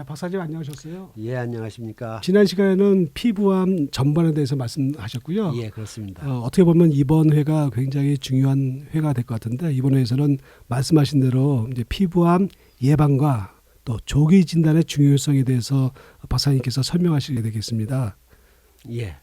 박사님 안녕하셨어요? 예, 안녕하십니까? 지난 시간에는 피부암 전반에 대해서 말씀하셨고요. 예, 그렇습니다. 어떻게 보면 이번 회가 굉장히 중요한 회가 될 것 같은데 이번 회에서는 말씀하신 대로 이제 피부암 예방과 또 조기 진단의 중요성에 대해서 박사님께서 설명하시게 되겠습니다. 예,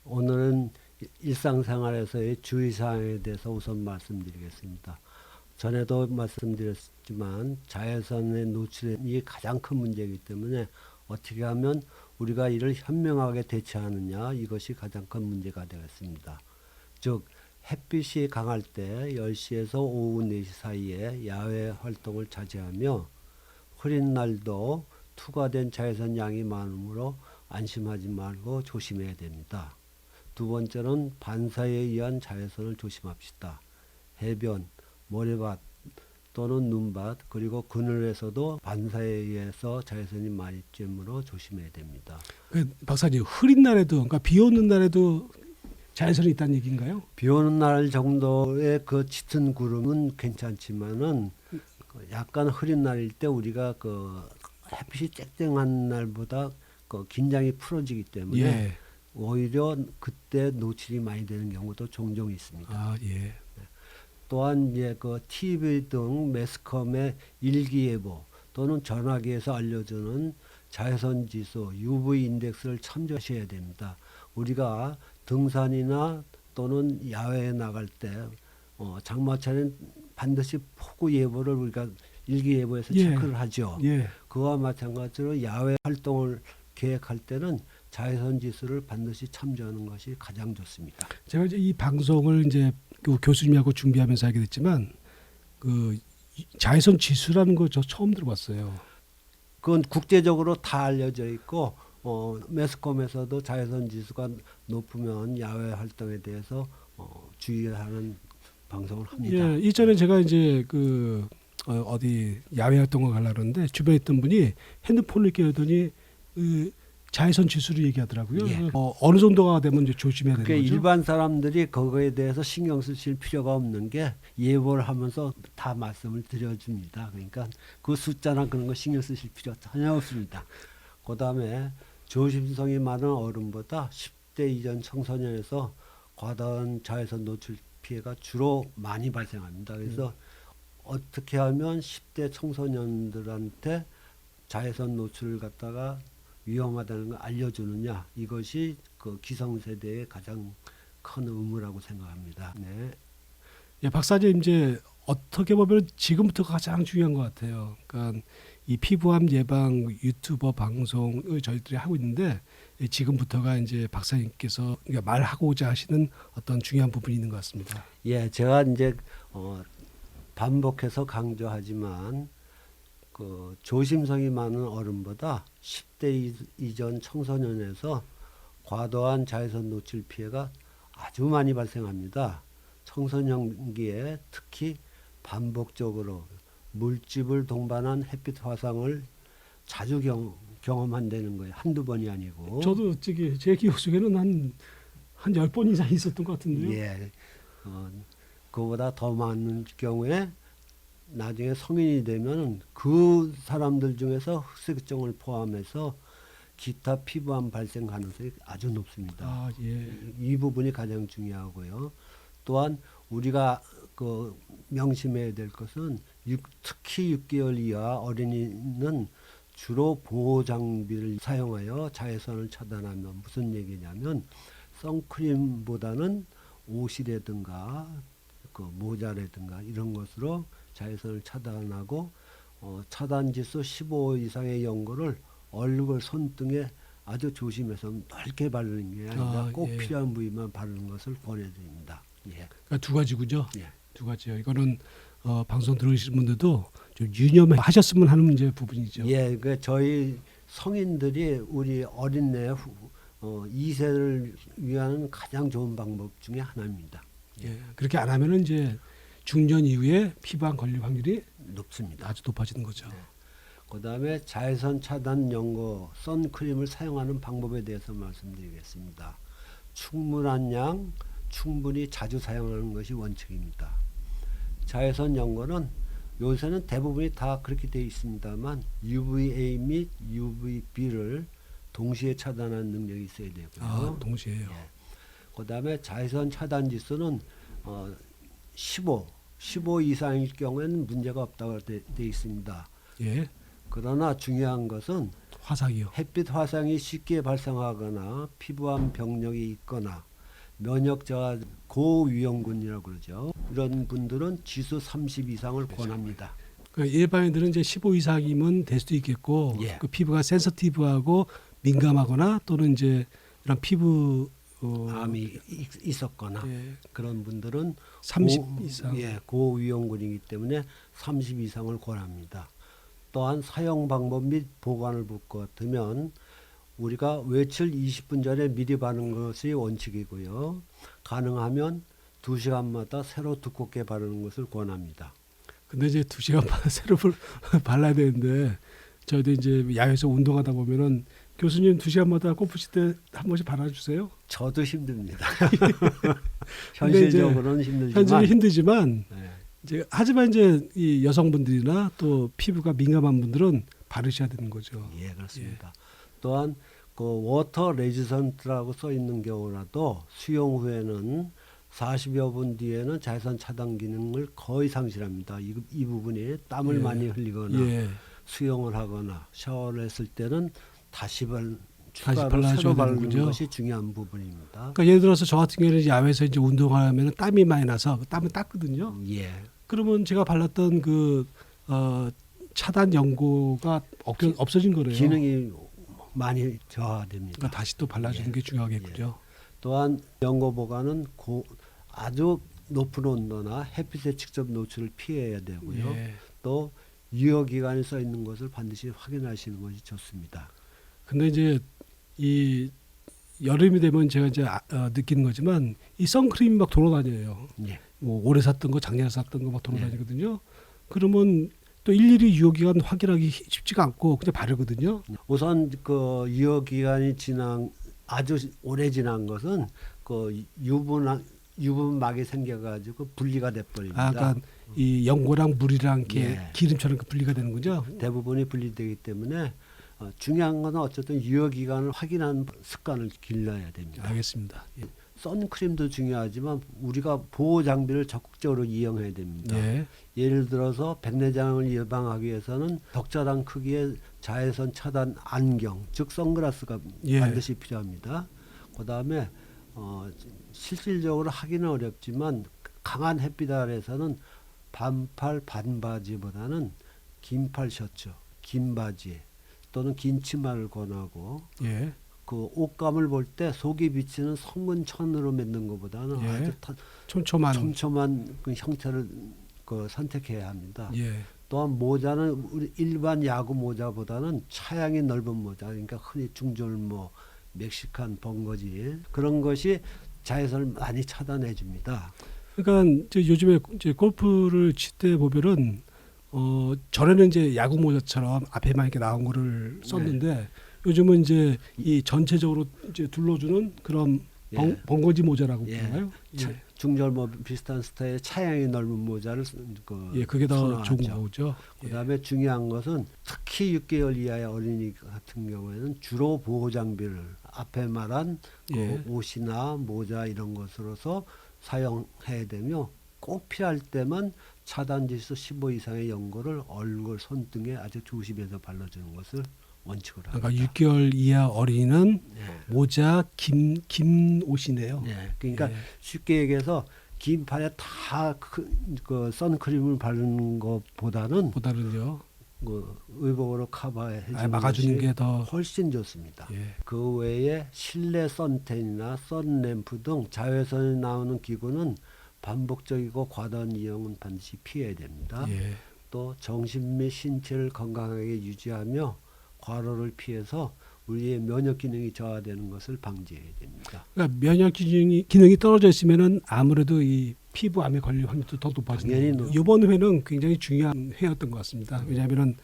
오늘은 일상생활에서의 주의사항에 대해서 우선 말씀드리겠습니다. 전에도 말씀드렸지만 자외선에 노출이 가장 큰 문제이기 때문에 어떻게 하면 우리가 이를 현명하게 대처하느냐, 이것이 가장 큰 문제가 되겠습니다. 즉 햇빛이 강할 때 10시에서 오후 4시 사이에 야외 활동을 자제하며 흐린 날도 투과된 자외선 양이 많으므로 안심하지 말고 조심해야 됩니다. 두 번째는 반사에 의한 자외선을 조심합시다. 해변, 모래밭 또는 눈밭, 그리고 그늘에서도 반사에 의해서 자외선이 많이 쬐므로 조심해야 됩니다. 박사님, 흐린 날에도, 그러니까 비 오는 날에도 자외선이 있다는 얘기인가요? 비 오는 날 정도의 그 짙은 구름은 괜찮지만은 약간 흐린 날일 때 우리가 그 햇빛이 쨍쨍한 날보다 그 긴장이 풀어지기 때문에 예. 오히려 그때 노출이 많이 되는 경우도 종종 있습니다. 아, 예. 또한 그 TV 등 매스컴의 일기예보 또는 전화기에서 알려주는 자외선 지수 UV 인덱스를 참조하셔야 됩니다. 우리가 등산이나 또는 야외에 나갈 때 장마철엔 반드시 폭우 예보를 우리가 일기예보에서 예. 체크를 하죠. 예. 그와 마찬가지로 야외 활동을 계획할 때는 자외선 지수를 반드시 참조하는 것이 가장 좋습니다. 제가 이제 이 방송을 이제 그 교수님하고 준비하면서 하게 됐지만 그 자외선 지수라는 거 저 처음 들어봤어요. 그건 국제적으로 다 알려져 있고 매스컴에서도 자외선 지수가 높으면 야외 활동에 대해서 주의하는 방송을 합니다. 예, 이전에 제가 이제 그 어디 야외 활동을 가려고 그러는데 주변에 있던 분이 핸드폰을 이렇게 하더니 자외선 지수를 얘기하더라고요. 예. 어느 정도가 되면 이제 조심해야 되는 그러니까 거죠? 일반 사람들이 그거에 대해서 신경 쓰실 필요가 없는 게 예보를 하면서 다 말씀을 드려줍니다. 그러니까 그 숫자나 그런 거 신경 쓰실 필요 전혀 없습니다. 그 다음에 조심성이 많은 어른보다 10대 이전 청소년에서 과다한 자외선 노출 피해가 주로 많이 발생합니다. 그래서 어떻게 하면 10대 청소년들한테 자외선 노출을 갖다가 위험하다는 걸 알려주느냐, 이것이 그 기성세대의 가장 큰 의무라고 생각합니다. 네. 예, 박사님 이제 어떻게 보면 지금부터가 가장 중요한 것 같아요. 그러니까 이 피부암 예방 유튜버 방송을 저희들이 하고 있는데 지금부터가 이제 박사님께서 말하고자 하시는 어떤 중요한 부분이 있는 것 같습니다. 예, 제가 이제 반복해서 강조하지만 그 조심성이 많은 어른보다 10대 이전 청소년에서 과도한 자외선 노출 피해가 아주 많이 발생합니다. 청소년기에 특히 반복적으로 물집을 동반한 햇빛 화상을 자주 경험한다는 거예요. 한두 번이 아니고. 저도 제 기억 속에는 한 10번 이상 있었던 것 같은데요. 예. 그보다 더 많은 경우에 나중에 성인이 되면 그 사람들 중에서 흑색증을 포함해서 기타 피부암 발생 가능성이 아주 높습니다. 아, 예. 이 부분이 가장 중요하고요. 또한 우리가 그 명심해야 될 것은 특히 6개월 이하 어린이는 주로 보호 장비를 사용하여 자외선을 차단하면 무슨 얘기냐면 선크림보다는 옷이라든가 그 모자라든가 이런 것으로 자외선을 차단하고 차단지수 15 이상의 연고를 얼굴, 손등에 아주 조심해서 넓게 바르는 게 아니라 꼭 예. 필요한 부위만 바르는 것을 권해드립니다. 예. 그러니까 두 가지군요. 예. 두 가지요. 이거는 방송 들으시는 분들도 좀 유념하셨으면 하는 문제 부분이죠. 예, 그 저희 성인들이 우리 어린애 2세를 위한 가장 좋은 방법 중에 하나입니다. 예. 그렇게 안 하면은 이제 중년 이후에 피부암 걸릴 확률이 높습니다. 아주 높아지는 거죠. 네. 그다음에 자외선 차단 연고 선크림을 사용하는 방법에 대해서 말씀드리겠습니다. 충분한 양 충분히 자주 사용하는 것이 원칙입니다. 자외선 연고는 요새는 대부분이 다 그렇게 되어 있습니다만 UVA 및 UVB를 동시에 차단하는 능력이 있어야 되고요. 동시에요. 예. 그다음에 자외선 차단 지수는 15 이상일 경우에는 문제가 없다고 되어 있습니다. 예. 그러나 중요한 것은 화상이요. 햇빛 화상이 쉽게 발생하거나 피부암 병력이 있거나 면역 저하 고위험군이라고 그러죠. 이런 분들은 지수 30 이상을 권합니다. 그러니까 일반인들은 이제 15 이상이면 될 수도 있겠고 예. 그 피부가 센서티브하고 민감하거나 또는 이제 이런 피부 암이 있었거나 예, 그런 분들은 30 이상. 예, 고위험군이기 때문에 30 이상을 권합니다. 또한 사용 방법 및 보관을 볼 것 같으면 우리가 외출 20분 전에 미리 바르는 것이 원칙이고요. 가능하면 2시간마다 새로 두껍게 바르는 것을 권합니다. 근데 이제 2시간마다 새로 발라야 되는데 저희도 이제 야외에서 운동하다 보면은 교수님 2시간마다 골프 칠 때 한 번씩 발라주세요. 저도 힘듭니다. 근데 이제 현실적으로는 힘들지만 현실은 힘들지만 네. 이제 하지만 이제 이 여성분들이나 또 피부가 민감한 분들은 바르셔야 되는 거죠. 예, 그렇습니다. 또한 그 워터 레지선트라고 써 있는 경우라도 수용 후에는 40여 분 뒤에는 자외선 차단 기능을 거의 상실합니다. 이 부분이 땀을 예. 많이 흘리거나 예. 수영을 하거나 샤워를 했을 때는 다시 다시 추가로 발라줘야 새로 되는 바르는 거죠. 것이 중요한 부분입니다. 그러니까 예를 들어서 저 같은 경우는 이제 야외에서 이제 운동하면 땀이 많이 나서 땀을 닦거든요. 예, 그러면 제가 발랐던 그 차단 연고가 없어진 거래요. 기능이 많이 저하됩니다. 그러니까 다시 또 발라주는 예. 게 중요하겠군요. 또한 연고 보관은 아주 높은 온도나 햇빛에 직접 노출을 피해야 되고요. 예. 또 유효 기간이 써 있는 것을 반드시 확인하시는 것이 좋습니다. 근데 이제 이 여름이 되면 제가 이제 느끼는 거지만 이 선크림이 막 돌아다녀요. 예. 뭐 올해 샀던 거 작년에 샀던 거 막 돌아다니거든요. 그러면 또 일일이 유효 기간 확인하기 쉽지가 않고 그냥 바르거든요. 우선 그 유효 기간이 아주 오래 지난 것은 그 유분막이 생겨가지고 분리가 돼버립니다. 그러니까 이 연고랑 물이랑 이렇게 예. 기름처럼 분리가 되는 거죠. 대부분이 분리되기 때문에 중요한 것은 어쨌든 유효 기간을 확인하는 습관을 길러야 됩니다. 알겠습니다. 예. 선크림도 중요하지만 우리가 보호 장비를 적극적으로 이용해야 됩니다. 예. 예를 들어서 백내장을 예방하기 위해서는 적절한 크기의 자외선 차단 안경, 즉 선글라스가 예. 반드시 필요합니다. 그다음에 실질적으로 하기는 어렵지만 강한 햇빛 아래에서는 반팔 반바지보다는 긴팔 셔츠, 긴 바지 또는 긴 치마를 권하고 예. 그 옷감을 볼 때 속이 비치는 성문천으로 만든 것보다는 예. 아주 촘촘한 그 형태를 선택해야 합니다. 예. 또한 모자는 우리 일반 야구 모자보다는 차양이 넓은 모자, 그러니까 흔히 중절모, 멕시칸 번거지 그런 것이 자외선을 많이 차단해 줍니다. 그러니까 이제 요즘에 이제 골프를 칠 때 보면은 전에는 이제 야구 모자처럼 앞에만 이렇게 나온 거를 썼는데 요즘은 이제 이 전체적으로 이제 둘러주는 그런 예. 번거지 모자라고 예. 그러나요? 중절모 비슷한 스타일의 차양이 넓은 모자를 예, 그게 더 좋은 선호하죠. 거죠. 그다음에 중요한 것은 특히 6개월 이하의 어린이 같은 경우에는 주로 보호 장비를 앞에 말한 그 예. 옷이나 모자 이런 것으로서 사용해야 되며 꼭 필요할 때만 차단지수 15 이상의 연고를 얼굴, 손등에 아주 조심해서 발라주는 것을 원칙으로 합니다. 그러니까 6개월 이하 어린이는 네. 모자 긴 옷이네요. 네. 그러니까 예. 쉽게 얘기해서 긴 팔에 다 그 선크림을 바르는 것보다는 보다는요. 의복으로 커버해 주는 막아주는 것이 게 더 훨씬 좋습니다. 예. 그 외에 실내 선텐이나 선램프 등 자외선이 나오는 기구는 반복적이고 과도한 이용은 반드시 피해야 됩니다. 예. 또 정신 및 신체를 건강하게 유지하며 과로를 피해서 우리의 면역 기능이 저하되는 것을 방지해야 됩니다. 그러니까 면역 기능이 떨어져 있으면은 아무래도 이 피부암에 걸릴 확률도 더 당연히 높아지는 거죠. 이번 회는 굉장히 중요한 회였던 것 같습니다. 왜냐하면은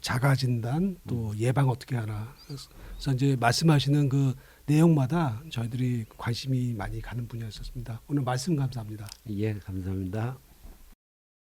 자가 진단 또 예방 어떻게 하나. 그래서 이제 말씀하시는 그 내용마다 저희들이 관심이 많이 가는 분야였었습니다. 오늘 말씀 감사합니다. 예, 감사합니다.